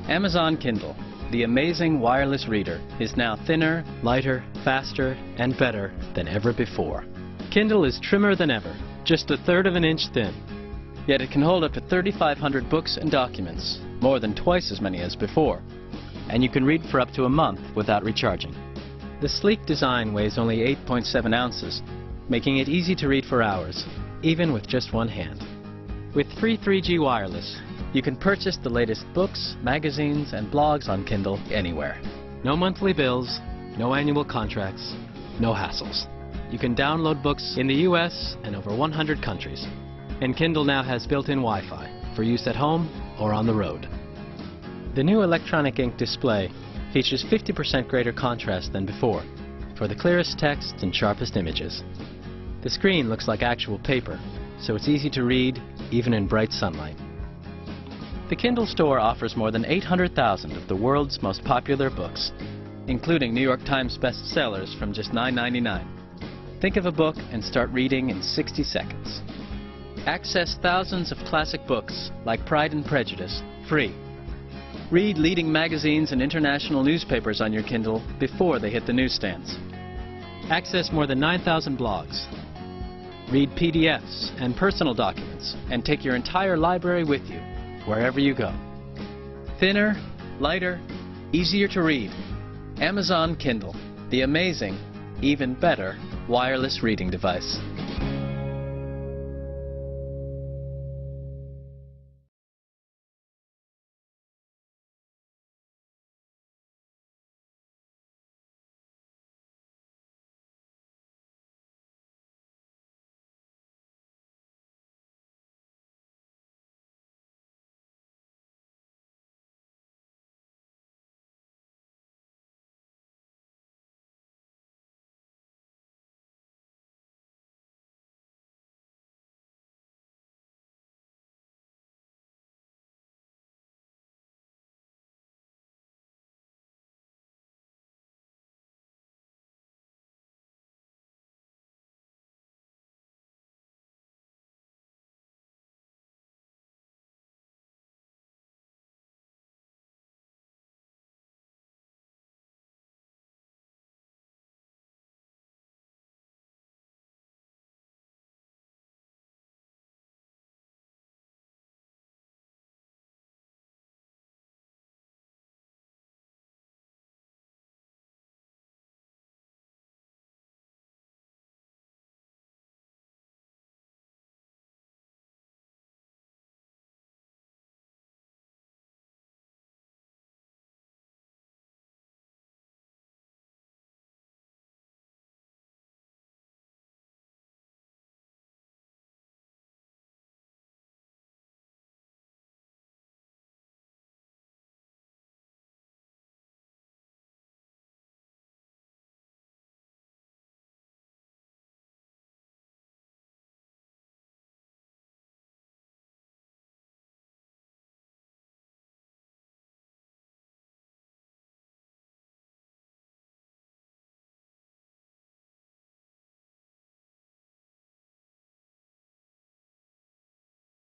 Amazon Kindle, the amazing wireless reader, is now thinner, lighter, faster, and better than ever before. Kindle is trimmer than ever, just 1/3 of an inch thin. Yet it can hold up to 3,500 books and documents, more than twice as many as before. And you can read for up to a month without recharging. The sleek design weighs only 8.7 ounces, making it easy to read for hours, even with just one hand. With free 3G wireless, you can purchase the latest books, magazines, and blogs on Kindle anywhere. No monthly bills, no annual contracts, no hassles. You can download books in the US and over 100 countries. And Kindle now has built-in Wi-Fi for use at home or on the road. The new electronic ink display features 50% greater contrast than before for the clearest text and sharpest images. The screen looks like actual paper, so it's easy to read even in bright sunlight. The Kindle store offers more than 800,000 of the world's most popular books, including New York Times bestsellers from just $9.99. Think of a book and start reading in 60 seconds. Access thousands of classic books like Pride and Prejudice, free. Read leading magazines and international newspapers on your Kindle before they hit the newsstands. Access more than 9,000 blogs. Read PDFs and personal documents and take your entire library with you wherever you go. Thinner, lighter, easier to read. Amazon Kindle, the amazing, even better wireless reading device.